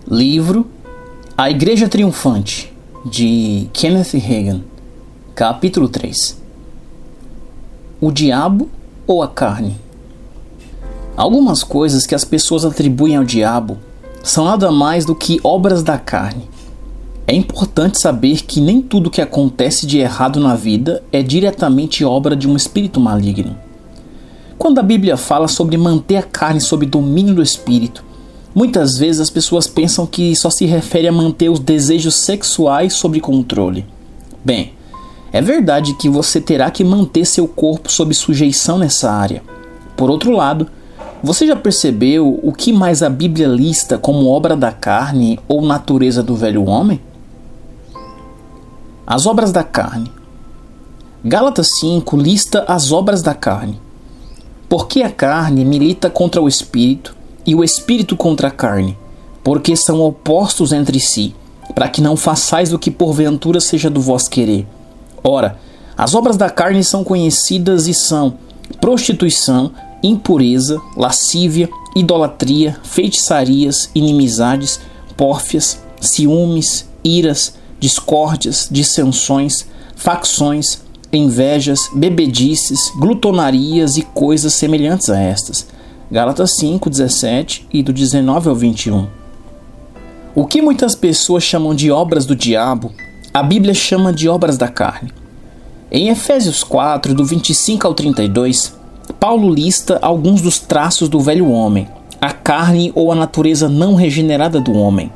Livro A Igreja Triunfante, de Kenneth Hagin, capítulo 3. O diabo ou a carne? Algumas coisas que as pessoas atribuem ao diabo são nada mais do que obras da carne. É importante saber que nem tudo que acontece de errado na vida é diretamente obra de um espírito maligno. Quando a Bíblia fala sobre manter a carne sob domínio do espírito, muitas vezes as pessoas pensam que só se refere a manter os desejos sexuais sob controle. Bem, é verdade que você terá que manter seu corpo sob sujeição nessa área. Por outro lado, você já percebeu o que mais a Bíblia lista como obra da carne ou natureza do velho homem? As obras da carne. Gálatas 5 lista as obras da carne. Porque a carne milita contra o espírito e o espírito contra a carne, porque são opostos entre si, para que não façais o que porventura seja do vosso querer. Ora, as obras da carne são conhecidas e são prostituição, impureza, lascívia, idolatria, feitiçarias, inimizades, pórfias, ciúmes, iras, discórdias, dissensões, facções, invejas, bebedices, glutonarias e coisas semelhantes a estas. Gálatas 5, 17 e do 19 ao 21. O que muitas pessoas chamam de obras do diabo, a Bíblia chama de obras da carne. Em Efésios 4, do 25 ao 32, Paulo lista alguns dos traços do velho homem, a carne ou a natureza não regenerada do homem: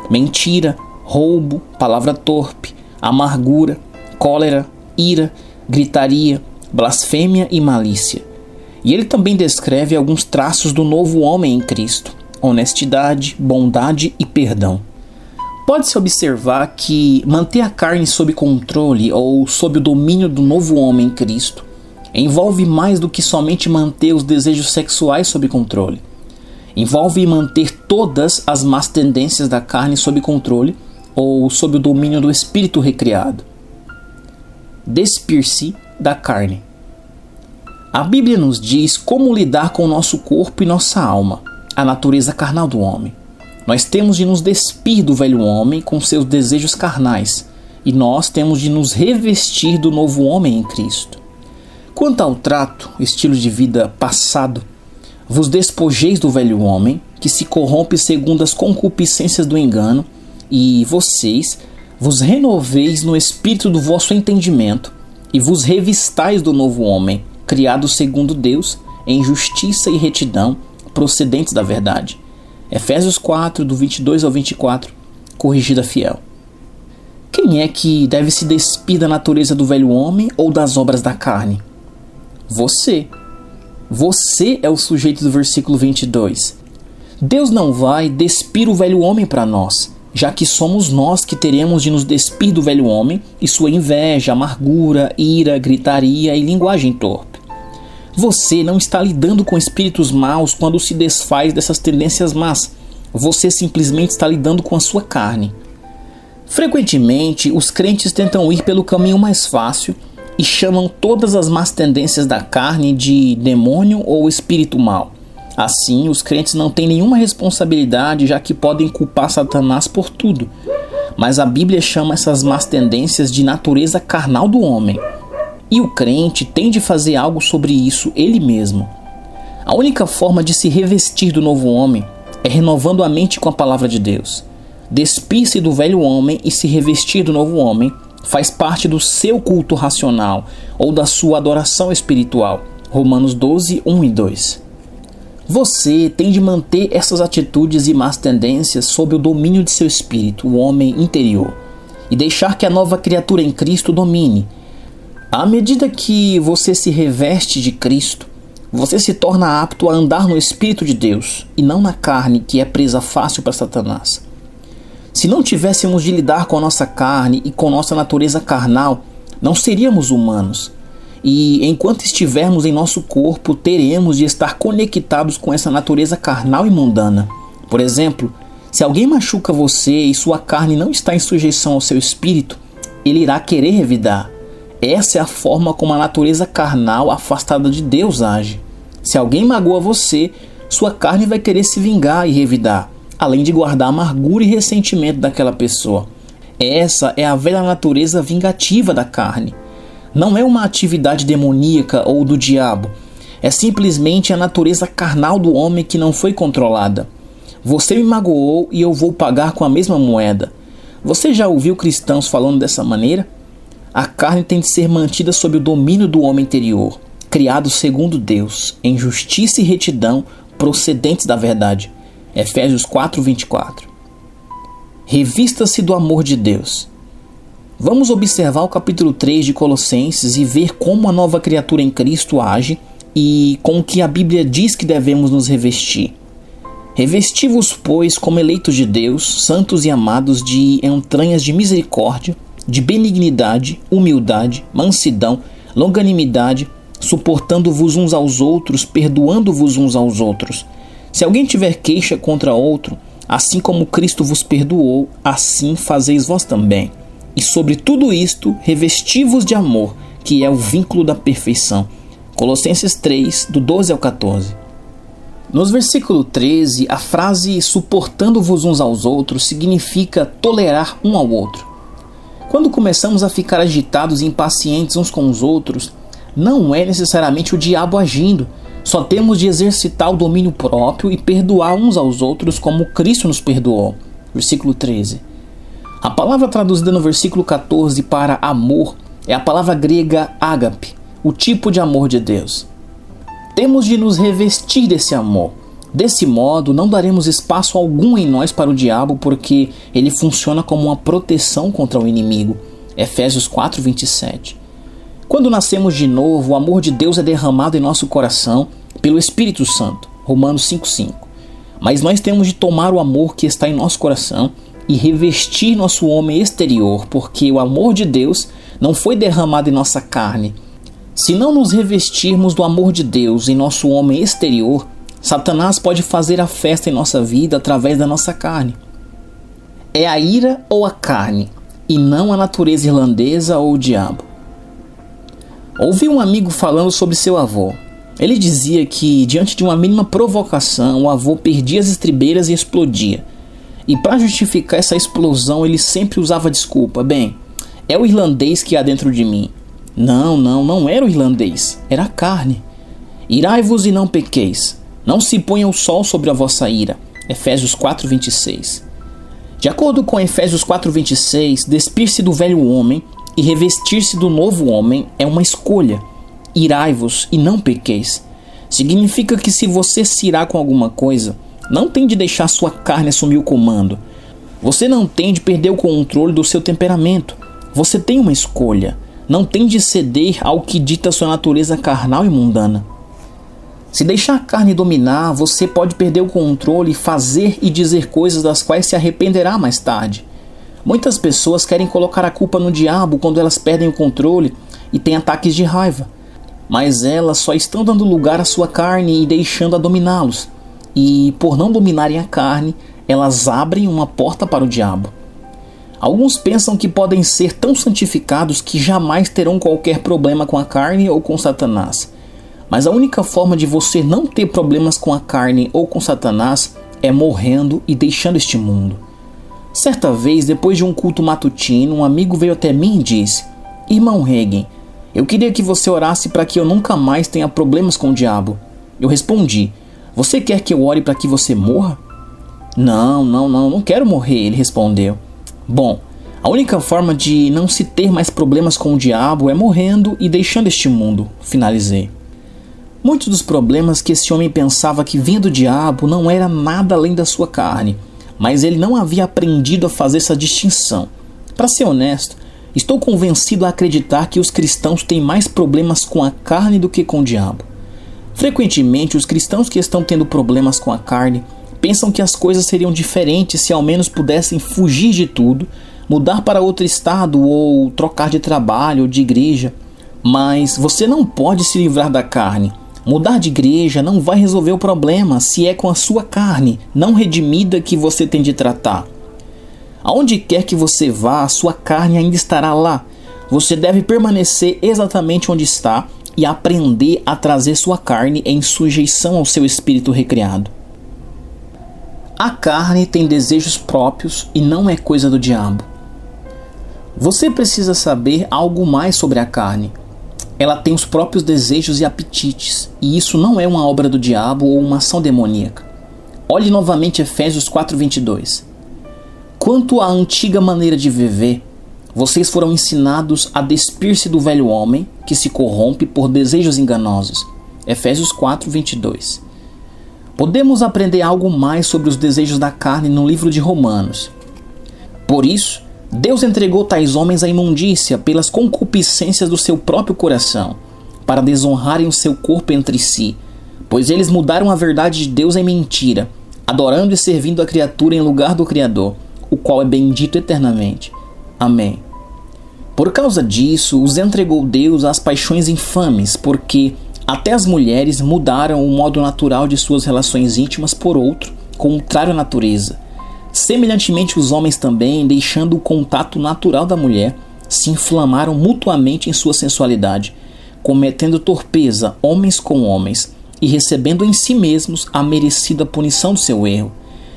mentira, roubo, palavra torpe, amargura, cólera, ira, gritaria, blasfêmia e malícia. E ele também descreve alguns traços do novo homem em Cristo: honestidade, bondade e perdão. Pode-se observar que manter a carne sob controle ou sob o domínio do novo homem em Cristo envolve mais do que somente manter os desejos sexuais sob controle. Envolve manter todas as más tendências da carne sob controle ou sob o domínio do espírito recriado. Despir-se da carne. A Bíblia nos diz como lidar com o nosso corpo e nossa alma, a natureza carnal do homem. Nós temos de nos despir do velho homem com seus desejos carnais, e nós temos de nos revestir do novo homem em Cristo. Quanto ao trato, estilo de vida passado, vos despojeis do velho homem, que se corrompe segundo as concupiscências do engano, e vocês vos renoveis no espírito do vosso entendimento, e vos revistais do novo homem, criado segundo Deus, em justiça e retidão, procedentes da verdade. Efésios 4, do 22 ao 24, corrigida fiel. Quem é que deve se despir da natureza do velho homem ou das obras da carne? Você. Você é o sujeito do versículo 22. Deus não vai despir o velho homem para nós, já que somos nós que teremos de nos despir do velho homem e sua inveja, amargura, ira, gritaria e linguagem torpe. Você não está lidando com espíritos maus quando se desfaz dessas tendências más. Você simplesmente está lidando com a sua carne. Frequentemente, os crentes tentam ir pelo caminho mais fácil e chamam todas as más tendências da carne de demônio ou espírito mau. Assim, os crentes não têm nenhuma responsabilidade, já que podem culpar Satanás por tudo. Mas a Bíblia chama essas más tendências de natureza carnal do homem. E o crente tem de fazer algo sobre isso ele mesmo. A única forma de se revestir do novo homem é renovando a mente com a palavra de Deus. Despir-se do velho homem e se revestir do novo homem faz parte do seu culto racional ou da sua adoração espiritual. Romanos 12, 1 e 2. Você tem de manter essas atitudes e más tendências sob o domínio de seu espírito, o homem interior, e deixar que a nova criatura em Cristo domine. À medida que você se reveste de Cristo, você se torna apto a andar no Espírito de Deus e não na carne, que é presa fácil para Satanás. Se não tivéssemos de lidar com a nossa carne e com nossa natureza carnal, não seríamos humanos. E enquanto estivermos em nosso corpo, teremos de estar conectados com essa natureza carnal e mundana. Por exemplo, se alguém machuca você e sua carne não está em sujeição ao seu espírito, ele irá querer revidar. Essa é a forma como a natureza carnal afastada de Deus age. Se alguém magoa você, sua carne vai querer se vingar e revidar. além de guardar amargura e ressentimento daquela pessoa. Essa é a velha natureza vingativa da carne. Não é uma atividade demoníaca ou do diabo. É simplesmente a natureza carnal do homem que não foi controlada. Você me magoou e eu vou pagar com a mesma moeda. Você já ouviu cristãos falando dessa maneira? A carne tem de ser mantida sob o domínio do homem interior, criado segundo Deus, em justiça e retidão procedentes da verdade. Efésios 4:24. Revista-se do amor de Deus. Vamos observar o capítulo 3 de Colossenses e ver como a nova criatura em Cristo age e com o que a Bíblia diz que devemos nos revestir. Revesti-vos, pois, como eleitos de Deus, santos e amados, de entranhas de misericórdia, de benignidade, humildade, mansidão, longanimidade, suportando-vos uns aos outros, perdoando-vos uns aos outros. Se alguém tiver queixa contra outro, assim como Cristo vos perdoou, assim fazeis vós também. E sobre tudo isto, revesti-vos de amor, que é o vínculo da perfeição. Colossenses 3, do 12 ao 14. Nos versículo 13, a frase suportando-vos uns aos outros significa tolerar um ao outro. Quando começamos a ficar agitados e impacientes uns com os outros, não é necessariamente o diabo agindo. Só temos de exercitar o domínio próprio e perdoar uns aos outros como Cristo nos perdoou. Versículo 13. A palavra traduzida no versículo 14 para amor é a palavra grega ágape, o tipo de amor de Deus. Temos de nos revestir desse amor. Desse modo, não daremos espaço algum em nós para o diabo, porque ele funciona como uma proteção contra o inimigo. Efésios 4:27. Quando nascemos de novo, o amor de Deus é derramado em nosso coração pelo Espírito Santo. Romanos 5:5. Mas nós temos de tomar o amor que está em nosso coração e revestir nosso homem exterior, porque o amor de Deus não foi derramado em nossa carne. Se não nos revestirmos do amor de Deus em nosso homem exterior, Satanás pode fazer a festa em nossa vida através da nossa carne. É a ira ou a carne, e não a natureza irlandesa ou o diabo. Ouvi um amigo falando sobre seu avô. Ele dizia que, diante de uma mínima provocação, o avô perdia as estribeiras e explodia. E para justificar essa explosão, ele sempre usava a desculpa: bem, é o irlandês que há dentro de mim. Não era o irlandês, era a carne. Irai-vos e não pequeis. Não se ponha o sol sobre a vossa ira. Efésios 4:26. De acordo com Efésios 4:26, despir-se do velho homem e revestir-se do novo homem é uma escolha. Irai-vos e não pequeis. Significa que se você se irá com alguma coisa, não tem de deixar sua carne assumir o comando. Você não tem de perder o controle do seu temperamento. Você tem uma escolha. Não tem de ceder ao que dita sua natureza carnal e mundana. Se deixar a carne dominar, você pode perder o controle e fazer e dizer coisas das quais se arrependerá mais tarde. Muitas pessoas querem colocar a culpa no diabo quando elas perdem o controle e têm ataques de raiva. Mas elas só estão dando lugar à sua carne e deixando-a dominá-los. E por não dominarem a carne, elas abrem uma porta para o diabo. Alguns pensam que podem ser tão santificados que jamais terão qualquer problema com a carne ou com Satanás. Mas a única forma de você não ter problemas com a carne ou com Satanás é morrendo e deixando este mundo. Certa vez, depois de um culto matutino, um amigo veio até mim e disse: Irmão Reagan, eu queria que você orasse para que eu nunca mais tenha problemas com o diabo. Eu respondi: Você quer que eu ore para que você morra? Não quero morrer, ele respondeu. Bom, a única forma de não se ter mais problemas com o diabo é morrendo e deixando este mundo, finalizei. Muitos dos problemas que esse homem pensava que vinha do diabo não era nada além da sua carne, mas ele não havia aprendido a fazer essa distinção. Para ser honesto, estou convencido a acreditar que os cristãos têm mais problemas com a carne do que com o diabo. Frequentemente, os cristãos que estão tendo problemas com a carne pensam que as coisas seriam diferentes se ao menos pudessem fugir de tudo, mudar para outro estado ou trocar de trabalho ou de igreja. Mas você não pode se livrar da carne. Mudar de igreja não vai resolver o problema se é com a sua carne, não redimida, que você tem de tratar. Aonde quer que você vá, a sua carne ainda estará lá. Você deve permanecer exatamente onde está e aprender a trazer sua carne em sujeição ao seu espírito recriado. A carne tem desejos próprios e não é coisa do diabo. Você precisa saber algo mais sobre a carne. Ela tem os próprios desejos e apetites, e isso não é uma obra do diabo ou uma ação demoníaca. Olhe novamente Efésios 4:22. Quanto à antiga maneira de viver, vocês foram ensinados a despir-se do velho homem, que se corrompe por desejos enganosos. Efésios 4:22. Podemos aprender algo mais sobre os desejos da carne no livro de Romanos. Por isso, Deus entregou tais homens à imundícia pelas concupiscências do seu próprio coração, para desonrarem o seu corpo entre si, pois eles mudaram a verdade de Deus em mentira, adorando e servindo a criatura em lugar do Criador, o qual é bendito eternamente. Amém. Por causa disso, os entregou Deus às paixões infames, porque até as mulheres mudaram o modo natural de suas relações íntimas por outro, contrário à natureza. Semelhantemente, os homens também, deixando o contato natural da mulher, se inflamaram mutuamente em sua sensualidade, cometendo torpeza homens com homens, e recebendo em si mesmos a merecida punição do seu erro.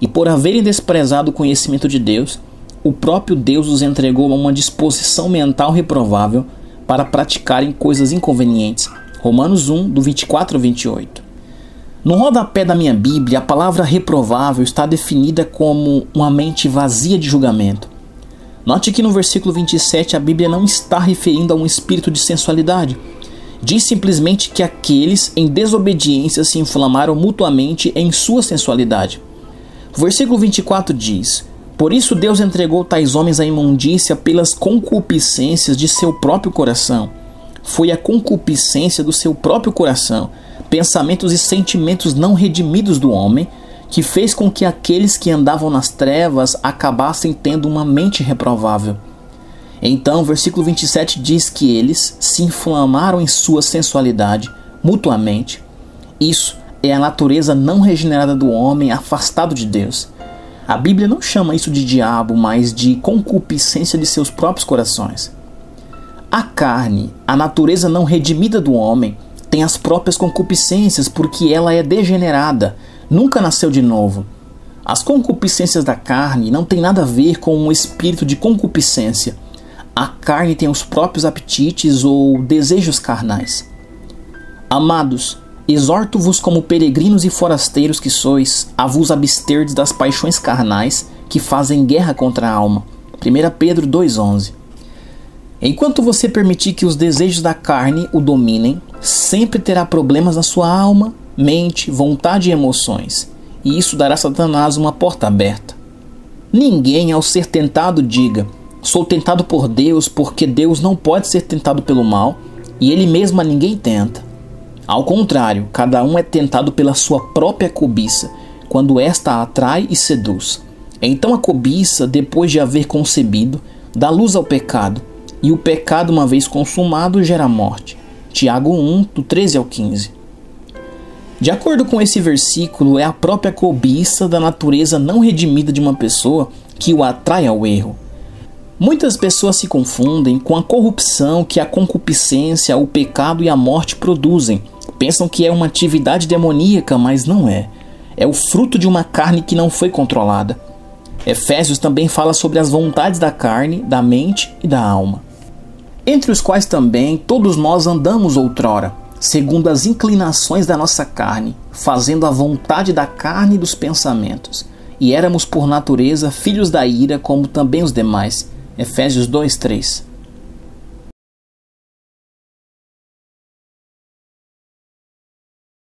E por haverem desprezado o conhecimento de Deus, o próprio Deus os entregou a uma disposição mental reprovável para praticarem coisas inconvenientes. Romanos 1, do 24 ao 28. No rodapé da minha Bíblia, a palavra reprovável está definida como uma mente vazia de julgamento. Note que no versículo 27 a Bíblia não está referindo a um espírito de sensualidade. Diz simplesmente que aqueles em desobediência se inflamaram mutuamente em sua sensualidade. O versículo 24 diz: Por isso Deus entregou tais homens à imundícia pelas concupiscências de seu próprio coração. Foi a concupiscência do seu próprio coração, pensamentos e sentimentos não redimidos do homem, que fez com que aqueles que andavam nas trevas acabassem tendo uma mente reprovável. Então, o versículo 27 diz que eles se inflamaram em sua sensualidade, mutuamente. Isso é a natureza não regenerada do homem afastado de Deus. A Bíblia não chama isso de diabo, mas de concupiscência de seus próprios corações. A carne, a natureza não redimida do homem, tem as próprias concupiscências porque ela é degenerada, nunca nasceu de novo. As concupiscências da carne não têm nada a ver com um espírito de concupiscência. A carne tem os próprios apetites ou desejos carnais. Amados, exorto-vos como peregrinos e forasteiros que sois, a vos absterdes das paixões carnais que fazem guerra contra a alma. 1 Pedro 2,11. Enquanto você permitir que os desejos da carne o dominem, sempre terá problemas na sua alma, mente, vontade e emoções, e isso dará a Satanás uma porta aberta. Ninguém, ao ser tentado, diga: sou tentado por Deus, porque Deus não pode ser tentado pelo mal, e Ele mesmo a ninguém tenta. Ao contrário, cada um é tentado pela sua própria cobiça, quando esta a atrai e seduz. Então a cobiça, depois de haver concebido, dá luz ao pecado, e o pecado, uma vez consumado, gera morte. Tiago 1, do 13 ao 15. De acordo com esse versículo, é a própria cobiça da natureza não redimida de uma pessoa que o atrai ao erro. Muitas pessoas se confundem com a corrupção que a concupiscência, o pecado e a morte produzem. Pensam que é uma atividade demoníaca, mas não é. É o fruto de uma carne que não foi controlada. Efésios também fala sobre as vontades da carne, da mente e da alma, entre os quais também todos nós andamos outrora, segundo as inclinações da nossa carne, fazendo a vontade da carne e dos pensamentos. E éramos por natureza filhos da ira, como também os demais. Efésios 2:3.